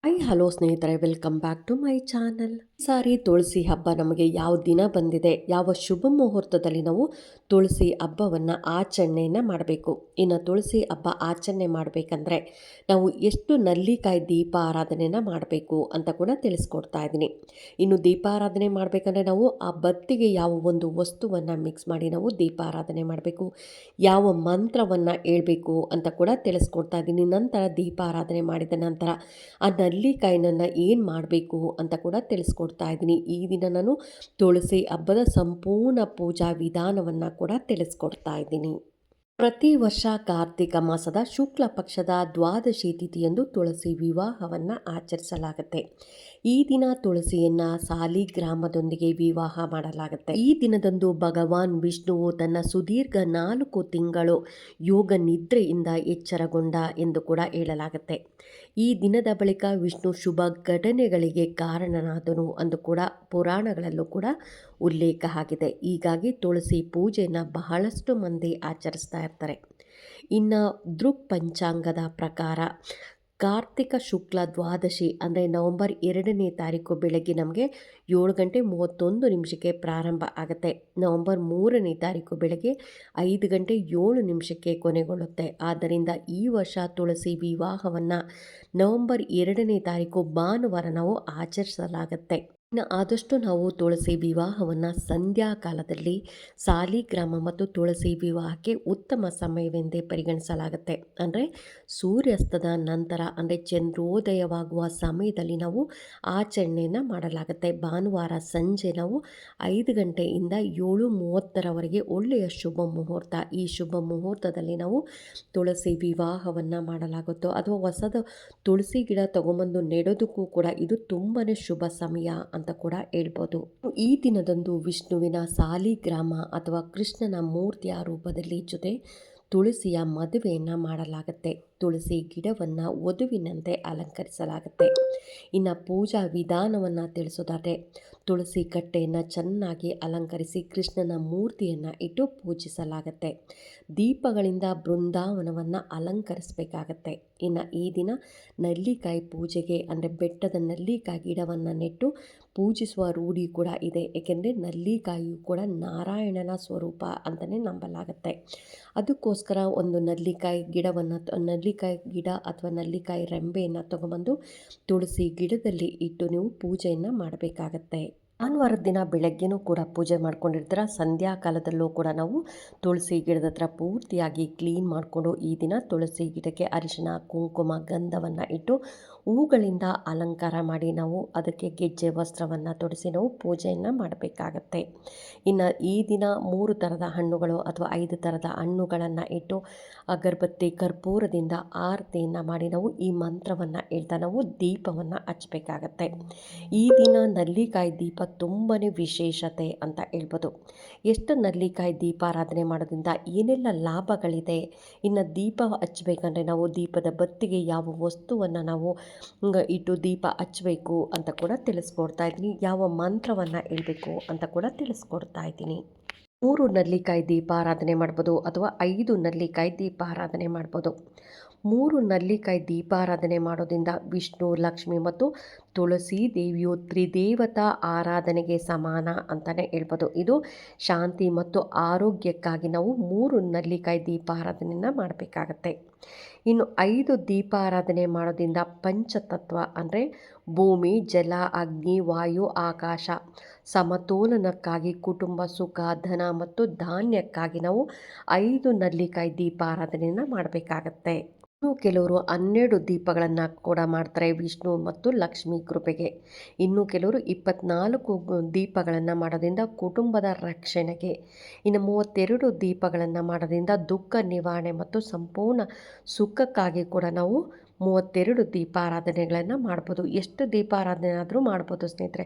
Hello ಸ್ನೇಹಿತರೆ, welcome back to my channel. ಸಾರಿ ತುಳಸಿ ಹಬ್ಬ ನಮಗೆ ಯಾವ ದಿನ ಬಂದಿದೆ, ಯಾವ ಶುಭ ಮುಹೂರ್ತದಲ್ಲಿ ನಾವು ತುಳಸಿ ಹಬ್ಬವನ್ನು ಆಚರಣೆಯನ್ನು ಮಾಡಬೇಕು. ಇನ್ನು ತುಳಸಿ ಹಬ್ಬ ಆಚರಣೆ ಮಾಡಬೇಕಂದ್ರೆ ನಾವು ಎಷ್ಟು ನಲ್ಲಿಕಾಯಿ ದೀಪ ಆರಾಧನೆಯನ್ನು ಮಾಡಬೇಕು ಅಂತ ಕೂಡ ತಿಳಿಸ್ಕೊಡ್ತಾ ಇದ್ದೀನಿ. ಇನ್ನು ದೀಪಾರಾಧನೆ ಮಾಡಬೇಕಂದ್ರೆ ನಾವು ಆ ಬತ್ತಿಗೆ ಯಾವ ಒಂದು ವಸ್ತುವನ್ನು ಮಿಕ್ಸ್ ಮಾಡಿ ನಾವು ದೀಪಾರಾಧನೆ ಮಾಡಬೇಕು, ಯಾವ ಮಂತ್ರವನ್ನು ಹೇಳ್ಬೇಕು ಅಂತ ಕೂಡ ತಿಳಿಸ್ಕೊಡ್ತಾ ಇದ್ದೀನಿ. ನಂತರ ದೀಪಾರಾಧನೆ ಮಾಡಿದ ನಂತರ ಆ ನಲ್ಲಿಕಾಯಿನನ್ನು ಏನು ಮಾಡಬೇಕು ಅಂತ ಕೂಡ ತಿಳಿಸ್ಕೊಡ್ತಾ ಇದ್ದೀನಿ. ಈ ದಿನ ನಾನು ತುಳಸಿ ಹಬ್ಬದ ಸಂಪೂರ್ಣ ಪೂಜಾ ವಿಧಾನವನ್ನು ಕೂಡ ತಿಳಿಸ್ಕೊಡ್ತಾ ಇದ್ದೀನಿ. ಪ್ರತಿ ವರ್ಷ ಕಾರ್ತಿಕ ಮಾಸದ ಶುಕ್ಲ ಪಕ್ಷದ ದ್ವಾದಶಿ ತಿಥಿಯಂದು ತುಳಸಿ ವಿವಾಹವನ್ನು ಆಚರಿಸಲಾಗುತ್ತೆ. ಈ ದಿನ ತುಳಸಿಯನ್ನು ಸಾಲಿಗ್ರಾಮದೊಂದಿಗೆ ವಿವಾಹ ಮಾಡಲಾಗುತ್ತೆ. ಈ ದಿನದಂದು ಭಗವಾನ್ ವಿಷ್ಣುವು ತನ್ನ ಸುದೀರ್ಘ 4 ತಿಂಗಳು ಯೋಗ ನಿದ್ರೆಯಿಂದ ಎಚ್ಚರಗೊಂಡ ಎಂದು ಕೂಡ ಹೇಳಲಾಗುತ್ತೆ. ಈ ದಿನದ ಬಳಿಕ ವಿಷ್ಣು ಶುಭ ಘಟನೆಗಳಿಗೆ ಕಾರಣನಾದನು ಎಂದು ಕೂಡ ಪುರಾಣಗಳಲ್ಲೂ ಕೂಡ ಉಲ್ಲೇಖ ಆಗಿದೆ. ಹೀಗಾಗಿ ತುಳಸಿ ಪೂಜೆಯನ್ನು ಬಹಳಷ್ಟು ಮಂದಿ ಆಚರಿಸ್ತಾ ಇರ್ತಾರೆ. ಇನ್ನು ದೃಕ್ ಪಂಚಾಂಗದ ಪ್ರಕಾರ ಕಾರ್ತಿಕ ಶುಕ್ಲ ದ್ವಾದಶಿ ಅಂದರೆ ನವೆಂಬರ್ 2ನೇ ತಾರೀಕು ಬೆಳಗ್ಗೆ ನಮಗೆ 7:31 ಪ್ರಾರಂಭ ಆಗುತ್ತೆ. ನವೆಂಬರ್ 3ನೇ ತಾರೀಕು ಬೆಳಗ್ಗೆ 5:07 ಕೊನೆಗೊಳ್ಳುತ್ತೆ. ಆದ್ದರಿಂದ ಈ ವರ್ಷ ತುಳಸಿ ವಿವಾಹವನ್ನು ನವೆಂಬರ್ 2ನೇ ತಾರೀಕು ಭಾನುವಾರ ನಾವು ಆಚರಿಸಲಾಗುತ್ತೆ. ಇನ್ನು ಆದಷ್ಟು ನಾವು ತುಳಸಿ ವಿವಾಹವನ್ನು ಸಂಧ್ಯಾ ಕಾಲದಲ್ಲಿ ಸಾಲಿಗ್ರಾಮ ಮತ್ತು ತುಳಸಿ ವಿವಾಹಕ್ಕೆ ಉತ್ತಮ ಸಮಯವೆಂದೇ ಪರಿಗಣಿಸಲಾಗುತ್ತೆ. ಅಂದರೆ ಸೂರ್ಯಾಸ್ತದ ನಂತರ ಅಂದರೆ ಚಂದ್ರೋದಯವಾಗುವ ಸಮಯದಲ್ಲಿ ನಾವು ಆಚರಣೆಯನ್ನು ಮಾಡಲಾಗುತ್ತೆ. ಭಾನುವಾರ ಸಂಜೆ ನಾವು 5 ಗಂಟೆಯಿಂದ 7:30ರವರೆಗೆ ಒಳ್ಳೆಯ ಶುಭ ಮುಹೂರ್ತ. ಈ ಶುಭ ಮುಹೂರ್ತದಲ್ಲಿ ನಾವು ತುಳಸಿ ವಿವಾಹವನ್ನು ಮಾಡಲಾಗುತ್ತೋ ಅಥವಾ ಹೊಸದ ತುಳಸಿ ಗಿಡ ತಗೊಂಬಂದು ನೆಡೋದಕ್ಕೂ ಕೂಡ ಇದು ತುಂಬಾ ಶುಭ ಸಮಯ ಅಂತ ಕೂಡ ಹೇಳ್ಬೋದು. ಈ ದಿನದಂದು ವಿಷ್ಣುವಿನ ಸಾಲಿಗ್ರಾಮ ಅಥವಾ ಕೃಷ್ಣನ ಮೂರ್ತಿಯ ರೂಪದಲ್ಲಿ ಜೊತೆ ತುಳಸಿಯ ಮದುವೆಯನ್ನು ಮಾಡಲಾಗುತ್ತೆ. ತುಳಸಿ ಗಿಡವನ್ನು ವಧುವಿನಂತೆ ಅಲಂಕರಿಸಲಾಗುತ್ತೆ. ಇನ್ನು ಪೂಜಾ ವಿಧಾನವನ್ನು ತಿಳಿಸೋದಾದರೆ ತುಳಸಿ ಕಟ್ಟೆಯನ್ನು ಚೆನ್ನಾಗಿ ಅಲಂಕರಿಸಿ ಕೃಷ್ಣನ ಮೂರ್ತಿಯನ್ನು ಇಟ್ಟು ಪೂಜಿಸಲಾಗುತ್ತೆ. ದೀಪಗಳಿಂದ ಬೃಂದಾವನವನ್ನು ಅಲಂಕರಿಸಬೇಕಾಗತ್ತೆ. ಇನ್ನು ಈ ದಿನ ನಲ್ಲಿಕಾಯಿ ಪೂಜೆಗೆ ಅಂದರೆ ಬೆಟ್ಟದ ನಲ್ಲಿಕಾಯಿ ಗಿಡವನ್ನು ನೆಟ್ಟು ಪೂಜಿಸುವ ರೂಢಿ ಕೂಡ ಇದೆ. ಏಕೆಂದರೆ ನಲ್ಲಿಕಾಯಿಯು ಕೂಡ ನಾರಾಯಣನ ಸ್ವರೂಪ ಅಂತಲೇ ನಂಬಲಾಗುತ್ತೆ. ಅದಕ್ಕೋಸ್ಕರ ಒಂದು ನಲ್ಲಿಕಾಯಿ ಗಿಡ ಅಥವಾ ನಲ್ಲಿಕಾಯಿ ರೆಂಬೆಯನ್ನು ತಗೊಂಬಂದು ತುಳಸಿ ಗಿಡದಲ್ಲಿ ಇಟ್ಟು ನೀವು ಪೂಜೆಯನ್ನು ಮಾಡಬೇಕಾಗತ್ತೆ. ಭಾನುವಾರದ ದಿನ ಬೆಳಗ್ಗೆನೂ ಕೂಡ ಪೂಜೆ ಮಾಡ್ಕೊಂಡಿರ್ತೀರ. ಸಂಧ್ಯಾ ಕಾಲದಲ್ಲೂ ಕೂಡ ನಾವು ತುಳಸಿ ಗಿಡದ ಹತ್ರ ಪೂರ್ತಿಯಾಗಿ ಕ್ಲೀನ್ ಮಾಡಿಕೊಂಡು ಈ ದಿನ ತುಳಸಿ ಗಿಡಕ್ಕೆ ಅರಿಶಿನ, ಕುಂಕುಮ, ಗಂಧವನ್ನು ಇಟ್ಟು ಹೂಗಳಿಂದ ಅಲಂಕಾರ ಮಾಡಿ ನಾವು ಅದಕ್ಕೆ ಗೆಜ್ಜೆ ವಸ್ತ್ರವನ್ನು ತೊಡಿಸಿ ನಾವು ಪೂಜೆಯನ್ನು ಮಾಡಬೇಕಾಗತ್ತೆ. ಇನ್ನು ಈ ದಿನ 3 ಥರದ ಹಣ್ಣುಗಳು ಅಥವಾ 5 ಥರದ ಹಣ್ಣುಗಳನ್ನು ಇಟ್ಟು ಅಗರಬತ್ತಿ, ಕರ್ಪೂರದಿಂದ ಆರತಿಯನ್ನು ಮಾಡಿ ನಾವು ಈ ಮಂತ್ರವನ್ನು ಹೇಳ್ತಾ ನಾವು ದೀಪವನ್ನು ಹಚ್ಚಬೇಕಾಗತ್ತೆ. ಈ ದಿನ ನಲ್ಲಿಕಾಯಿ ದೀಪ ತುಂಬಾ ವಿಶೇಷತೆ ಅಂತ ಹೇಳ್ಬೋದು. ಎಷ್ಟು ನಲ್ಲಿಕಾಯಿ ದೀಪಾರಾಧನೆ ಮಾಡೋದ್ರಿಂದ ಏನೆಲ್ಲ ಲಾಭಗಳಿದೆ, ಇನ್ನು ದೀಪ ಹಚ್ಚಬೇಕಂದ್ರೆ ನಾವು ದೀಪದ ಬತ್ತಿಗೆ ಯಾವ ವಸ್ತುವನ್ನು ನಾವು ಇಟ್ಟು ದೀಪ ಹಚ್ಚಬೇಕು ಅಂತ ಕೂಡ ತಿಳಿಸ್ಕೊಡ್ತಾ ಇದ್ದೀನಿ. ಯಾವ ಮಂತ್ರವನ್ನು ಹೇಳ್ಬೇಕು ಅಂತ ಕೂಡ ತಿಳಿಸ್ಕೊಡ್ತಾ ಇದ್ದೀನಿ. 3 ನಲ್ಲಿಕಾಯಿ ದೀಪಾರಾಧನೆ ಮಾಡ್ಬೋದು ಅಥವಾ 5 ನಲ್ಲಿಕಾಯಿ ದೀಪಾರಾಧನೆ ಮಾಡ್ಬೋದು. 3 ನಲ್ಲಿಕಾಯಿ ದೀಪಾರಾಧನೆ ಮಾಡೋದ್ರಿಂದ ವಿಷ್ಣು, ಲಕ್ಷ್ಮಿ ಮತ್ತು ತುಳಸಿ ದೇವಿಯು ತ್ರಿದೇವತಾ ಆರಾಧನೆಗೆ ಸಮಾನ ಅಂತಲೇ ಹೇಳ್ಬೋದು. ಇದು ಶಾಂತಿ ಮತ್ತು ಆರೋಗ್ಯಕ್ಕಾಗಿ ನಾವು 3 ನಲ್ಲಿಕಾಯಿ ದೀಪಾರಾಧನೆಯನ್ನು ಮಾಡಬೇಕಾಗತ್ತೆ. ಇನ್ನು 5 ದೀಪಾರಾಧನೆ ಮಾಡೋದ್ರಿಂದ ಪಂಚತತ್ವ ಅಂದರೆ ಭೂಮಿ, ಜಲ, ಅಗ್ನಿ, ವಾಯು, ಆಕಾಶ ಸಮತೋಲನಕ್ಕಾಗಿ, ಕುಟುಂಬ ಸುಖ, ಧನ ಮತ್ತು ಧಾನ್ಯಕ್ಕಾಗಿ ನಾವು 5 ನಲ್ಲಿಕಾಯಿ ದೀಪಾರಾಧನೆಯನ್ನು ಮಾಡಬೇಕಾಗತ್ತೆ. ಇನ್ನು ಕೆಲವರು 12 ದೀಪಗಳನ್ನು ಕೂಡ ಮಾಡ್ತಾರೆ ವಿಷ್ಣು ಮತ್ತು ಲಕ್ಷ್ಮಿ ಕೃಪೆಗೆ. ಇನ್ನು ಕೆಲವರು 24 ದೀಪಗಳನ್ನು ಮಾಡೋದ್ರಿಂದ ಕುಟುಂಬದ ರಕ್ಷಣೆಗೆ. ಇನ್ನು 32 ದೀಪಗಳನ್ನು ಮಾಡೋದ್ರಿಂದ ದುಃಖ ನಿವಾರಣೆ ಮತ್ತು ಸಂಪೂರ್ಣ ಸುಖಕ್ಕಾಗಿ ಕೂಡ ನಾವು 32 ದೀಪಾರಾಧನೆಗಳನ್ನು ಮಾಡ್ಬೋದು. ಎಷ್ಟು ದೀಪಾರಾಧನೆ ಆದರೂ ಮಾಡ್ಬೋದು ಸ್ನೇಹಿತರೆ.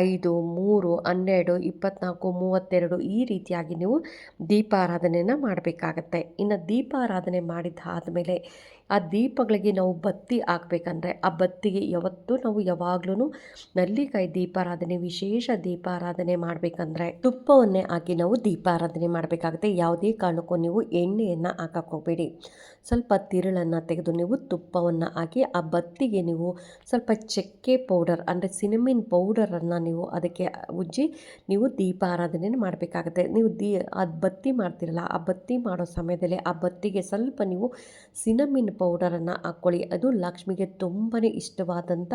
5, 3, 12, 24, 32 ಈ ರೀತಿಯಾಗಿ ನೀವು ದೀಪಾರಾಧನೆಯನ್ನು ಮಾಡಬೇಕಾಗತ್ತೆ. ಇನ್ನು ದೀಪಾರಾಧನೆ ಮಾಡಿದ್ದಾದಮೇಲೆ ಆ ದೀಪಗಳಿಗೆ ನಾವು ಬತ್ತಿ ಹಾಕ್ಬೇಕಂದ್ರೆ ಆ ಬತ್ತಿಗೆ ನಾವು ಯಾವಾಗ್ಲೂ ನಲ್ಲಿಕಾಯಿ ದೀಪಾರಾಧನೆ, ವಿಶೇಷ ದೀಪಾರಾಧನೆ ಮಾಡಬೇಕಂದ್ರೆ ತುಪ್ಪವನ್ನೇ ಹಾಕಿ ನಾವು ದೀಪಾರಾಧನೆ ಮಾಡಬೇಕಾಗುತ್ತೆ. ಯಾವುದೇ ಕಾರಣಕ್ಕೂ ನೀವು ಎಣ್ಣೆಯನ್ನು ಹಾಕಕ್ಕೆ ಹೋಗಬೇಡಿ. ಸ್ವಲ್ಪ ತಿರುಳನ್ನು ತೆಗೆದು ನೀವು ತುಪ್ಪವನ್ನು ಹಾಕಿ ಆ ಬತ್ತಿಗೆ ನೀವು ಸ್ವಲ್ಪ ಚಕ್ಕೆ ಪೌಡರ್ ಅಂದರೆ ಸಿನಮಿನ್ ಪೌಡರನ್ನು ನೀವು ಅದಕ್ಕೆ ಉಜ್ಜಿ ನೀವು ದೀಪಾರಾಧನೆಯನ್ನು ಮಾಡಬೇಕಾಗುತ್ತೆ. ನೀವು ಅದು ಬತ್ತಿ ಮಾಡ್ತಿರಲ್ಲ, ಆ ಬತ್ತಿ ಮಾಡೋ ಸಮಯದಲ್ಲಿ ಆ ಬತ್ತಿಗೆ ಸ್ವಲ್ಪ ನೀವು ಸಿನಮಿನ್ ಪೌಡರನ್ನು ಹಾಕ್ಕೊಳ್ಳಿ. ಅದು ಲಕ್ಷ್ಮಿಗೆ ತುಂಬಾ ಇಷ್ಟವಾದಂಥ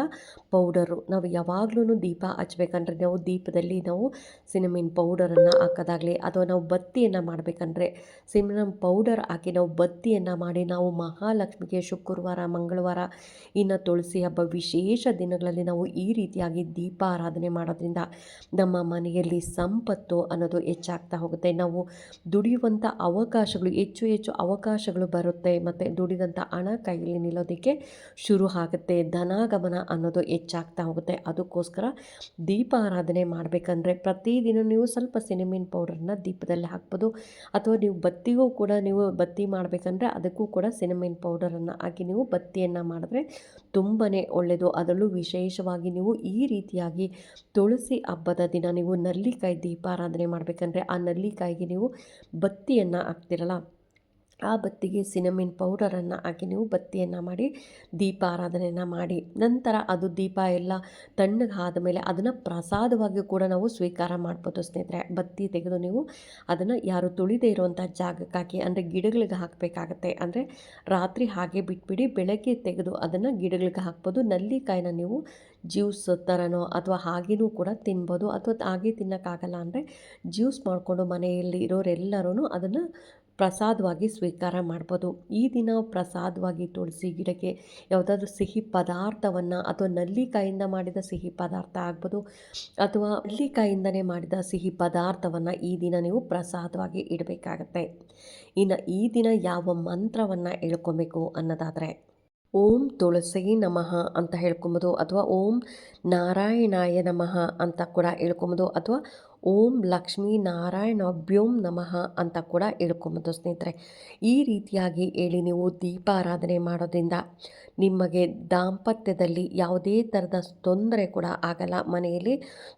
ಪೌಡರು. ನಾವು ಯಾವಾಗ್ಲೂ ದೀಪ ಹಚ್ಬೇಕಂದ್ರೆ ನಾವು ದೀಪದಲ್ಲಿ ನಾವು ಸಿನಮಿನ್ ಪೌಡರನ್ನು ಹಾಕೋದಾಗಲಿ ಅಥವಾ ನಾವು ಬತ್ತಿಯನ್ನು ಮಾಡಬೇಕಂದ್ರೆ ಸಿನಮಿನ್ ಪೌಡರ್ ಹಾಕಿ ನಾವು ಬತ್ತಿಯನ್ನು ಮಾಡಿ ನಾವು ಮಹಾಲಕ್ಷ್ಮಿಗೆ ಶುಕ್ರವಾರ, ಮಂಗಳವಾರ, ಇನ್ನು ತುಳಸಿ ಹಬ್ಬ ವಿಶೇಷ ದಿನಗಳಲ್ಲಿ ನಾವು ಈ ರೀತಿಯಾಗಿ ದೀಪಾರಾಧನೆ ಮಾಡೋದ್ರಿಂದ ನಮ್ಮ ಮನೆಯಲ್ಲಿ ಸಂಪತ್ತು ಅನ್ನೋದು ಹೆಚ್ಚಾಗ್ತಾ ಹೋಗುತ್ತೆ. ನಾವು ದುಡಿಯುವಂಥ ಅವಕಾಶಗಳು ಹೆಚ್ಚು ಅವಕಾಶಗಳು ಬರುತ್ತೆ ಮತ್ತು ದುಡಿದಂಥ ಹಣ ಕೈಯಲ್ಲಿ ನಿಲ್ಲೋದಕ್ಕೆ ಶುರು ಆಗುತ್ತೆ. ಧನಾಗಮನ ಅನ್ನೋದು ಹೆಚ್ಚಾಗ್ತಾ ಹೋಗುತ್ತೆ. ಅದಕ್ಕೋಸ್ಕರ ದೀಪಾರಾಧನೆ ಮಾಡಬೇಕಂದ್ರೆ ಪ್ರತಿದಿನ ನೀವು ಸ್ವಲ್ಪ ಸಿನಮಿನ್ ಪೌಡರ್ನ ದೀಪದಲ್ಲಿ ಹಾಕ್ಬೋದು ಅಥವಾ ನೀವು ಬತ್ತಿಗೂ ಕೂಡ ನೀವು ಬತ್ತಿ ಮಾಡಬೇಕಂದ್ರೆ ಅದಕ್ಕೂ ಕೂಡ ಸಿನಮಿನ್ ಪೌಡರನ್ನು ಹಾಕಿ ನೀವು ಬತ್ತಿಯನ್ನು ಮಾಡಿದ್ರೆ ತುಂಬಾ ಒಳ್ಳೆಯದು. ಅದರಲ್ಲೂ ವಿಶೇಷವಾಗಿ ನೀವು ಈ ರೀತಿಯಾಗಿ ತುಳಸಿ ಹಬ್ಬದ ದಿನ ನೀವು ನಲ್ಲಿಕಾಯಿ ದೀಪಾರಾಧನೆ ಮಾಡಬೇಕಂದ್ರೆ ಆ ನಲ್ಲಿಕಾಯಿಗೆ ನೀವು ಬತ್ತಿಯನ್ನು ಹಾಕ್ತಿರಲ್ಲ, ಆ ಬತ್ತಿಗೆ ಸಿನಮಿನ್ ಪೌಡರನ್ನು ಹಾಕಿ ನೀವು ಬತ್ತಿಯನ್ನು ಮಾಡಿ ದೀಪಾರಾಧನೆಯನ್ನು ಮಾಡಿ ನಂತರ ಅದು ದೀಪ ಎಲ್ಲ ತಣ್ಣಗೆ ಆದಮೇಲೆ ಅದನ್ನು ಪ್ರಸಾದವಾಗಿ ಕೂಡ ನಾವು ಸ್ವೀಕಾರ ಮಾಡ್ಬೋದು ಸ್ನೇಹಿತರೆ. ಬತ್ತಿ ತೆಗೆದು ನೀವು ಅದನ್ನು ಯಾರು ತುಳಿದೇ ಇರುವಂಥ ಜಾಗಕ್ಕೆ ಹಾಕಿ, ಅಂದರೆ ಗಿಡಗಳಿಗೆ ಹಾಕಬೇಕಾಗತ್ತೆ. ಅಂದರೆ ರಾತ್ರಿ ಹಾಗೆ ಬಿಟ್ಬಿಡಿ, ಬೆಳಗ್ಗೆ ತೆಗೆದು ಅದನ್ನು ಗಿಡಗಳಿಗೆ ಹಾಕ್ಬೋದು. ನಲ್ಲಿಕಾಯಿನ ನೀವು ಜ್ಯೂಸ್ ಥರನೋ ಅಥವಾ ಹಾಗೆಯೂ ಕೂಡ ತಿನ್ಬೋದು. ಅಥವಾ ಹಾಗೆ ತಿನ್ನೋಕ್ಕಾಗಲ್ಲ ಅಂದರೆ ಜ್ಯೂಸ್ ಮಾಡಿಕೊಂಡು ಮನೆಯಲ್ಲಿ ಇರೋರೆಲ್ಲರೂ ಅದನ್ನು ಪ್ರಸಾದವಾಗಿ ಸ್ವೀಕಾರ ಮಾಡ್ಬೋದು. ಈ ದಿನ ಪ್ರಸಾದವಾಗಿ ತುಳಸಿ ಗಿಡಕ್ಕೆ ಯಾವುದಾದ್ರೂ ಸಿಹಿ ಪದಾರ್ಥವನ್ನು ಅಥವಾ ನಲ್ಲಿಕಾಯಿಂದ ಮಾಡಿದ ಸಿಹಿ ಪದಾರ್ಥ ಆಗ್ಬೋದು ಅಥವಾ ನಲ್ಲಿಕಾಯಿಂದನೇ ಮಾಡಿದ ಸಿಹಿ ಪದಾರ್ಥವನ್ನು ಈ ದಿನ ನೀವು ಪ್ರಸಾದವಾಗಿ ಇಡಬೇಕಾಗತ್ತೆ. ಇನ್ನು ಈ ದಿನ ಯಾವ ಮಂತ್ರವನ್ನು ಹೇಳ್ಕೊಬೇಕು ಅನ್ನೋದಾದರೆ ಓಂ ತುಳಸಿ ನಮಃ ಅಂತ ಹೇಳ್ಕೊಬೋದು ಅಥವಾ ಓಂ ನಾರಾಯಣಾಯ ನಮಃ ಅಂತ ಕೂಡ ಹೇಳ್ಕೊಬೋದು ಅಥವಾ ಓಂ ಲಕ್ಷ್ಮೀ ನಾರಾಯಣಾಭ್ಯೋಂ ನಮಃ ಅಂತ ಕೂಡ ಹೇಳ್ಕೊಬೋದು ಸ್ನೇಹಿತರೆ. ಈ ರೀತಿಯಾಗಿ ಹೇಳಿ ನೀವು ದೀಪಾರಾಧನೆ ಮಾಡೋದ್ರಿಂದ ನಿಮಗೆ ದಾಂಪತ್ಯದಲ್ಲಿ ಯಾವುದೇ ಥರದ ತೊಂದರೆ ಕೂಡ ಆಗಲ್ಲ. ಮನೆಯಲ್ಲಿ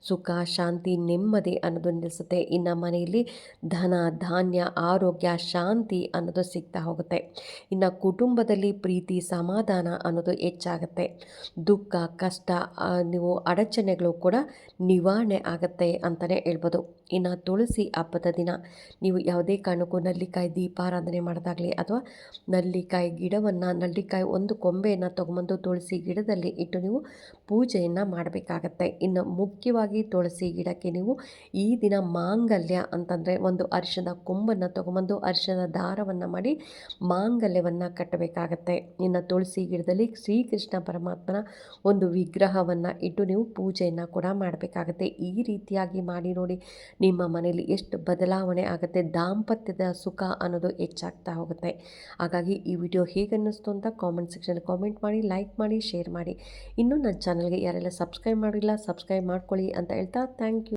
ಸುಖ, ಶಾಂತಿ, ನೆಮ್ಮದಿ ಅನ್ನೋದು ನಿಲ್ಲಿಸುತ್ತೆ. ಇನ್ನು ಮನೆಯಲ್ಲಿ ಧನ, ಧಾನ್ಯ, ಆರೋಗ್ಯ, ಶಾಂತಿ ಅನ್ನೋದು ಸಿಗ್ತಾ ಹೋಗುತ್ತೆ. ಇನ್ನು ಕುಟುಂಬದಲ್ಲಿ ಪ್ರೀತಿ, ಸಮಾಧಾನ ಅನ್ನೋದು ಹೆಚ್ಚಾಗುತ್ತೆ. ದುಃಖ, ಕಷ್ಟ, ನೀವು ಅಡಚಣೆಗಳು ಕೂಡ ನಿವಾರಣೆ ಆಗುತ್ತೆ ಅಂತಲೇ ಹೇಳ್ಬೋದು. ಇನ್ನು ತುಳಸಿ ಹಬ್ಬದ ದಿನ ನೀವು ಯಾವುದೇ ಕಾರಣಕ್ಕೂ ನಲ್ಲಿಕಾಯಿ ದೀಪಾರಾಧನೆ ಮಾಡೋದಾಗಲಿ ಅಥವಾ ನಲ್ಲಿಕಾಯಿ ಗಿಡವನ್ನು, ನಲ್ಲಿಕಾಯಿ ಒಂದು ಕೊಂಬೆಯನ್ನು ತೊಗೊಂಬಂದು ತುಳಸಿ ಗಿಡದಲ್ಲಿ ಇಟ್ಟು ನೀವು ಪೂಜೆಯನ್ನು ಮಾಡಬೇಕಾಗತ್ತೆ. ಇನ್ನು ಮುಖ್ಯವಾಗಿ ತುಳಸಿ ಗಿಡಕ್ಕೆ ನೀವು ಈ ದಿನ ಮಾಂಗಲ್ಯ ಅಂತಂದರೆ ಒಂದು ಅರಿಶಿಣದ ಕೊಂಬನ್ನು ತೊಗೊಂಬಂದು ಅರಿಶಿಣದ ದಾರವನ್ನು ಮಾಡಿ ಮಾಂಗಲ್ಯವನ್ನು ಕಟ್ಟಬೇಕಾಗತ್ತೆ. ಇನ್ನು ತುಳಸಿ ಗಿಡದಲ್ಲಿ ಶ್ರೀಕೃಷ್ಣ ಪರಮಾತ್ಮನ ಒಂದು ವಿಗ್ರಹವನ್ನು ಇಟ್ಟು ನೀವು ಪೂಜೆಯನ್ನು ಕೂಡ ಮಾಡಬೇಕಾಗತ್ತೆ. ಈ ರೀತಿಯಾಗಿ ಮಾಡಿ ನೋಡಿ, ನಿಮ್ಮ ಮನೆಯಲ್ಲಿ ಎಷ್ಟು ಬದಲಾವಣೆ ಆಗುತ್ತೆ, ದಾಂಪತ್ಯದ ಸುಖ ಅನ್ನೋದು ಹೆಚ್ಚಾಗ್ತಾ ಹೋಗುತ್ತೆ. ಹಾಗಾಗಿ ಈ ವಿಡಿಯೋ ಹೇಗೆ ಅನ್ನಿಸ್ತು ಅಂತ ಕಾಮೆಂಟ್ ಸೆಕ್ಷನಲ್ಲಿ ಕಾಮೆಂಟ್ ಮಾಡಿ, ಲೈಕ್ ಮಾಡಿ, ಶೇರ್ ಮಾಡಿ. ಇನ್ನೂ ನನ್ನ ಚಾನಲ್ಗೆ ಯಾರೆಲ್ಲ ಸಬ್ಸ್ಕ್ರೈಬ್ ಮಾಡಿಲ್ಲ ಸಬ್ಸ್ಕ್ರೈಬ್ ಮಾಡ್ಕೊಳ್ಳಿ ಅಂತ ಹೇಳ್ತಾ ಥ್ಯಾಂಕ್ ಯು.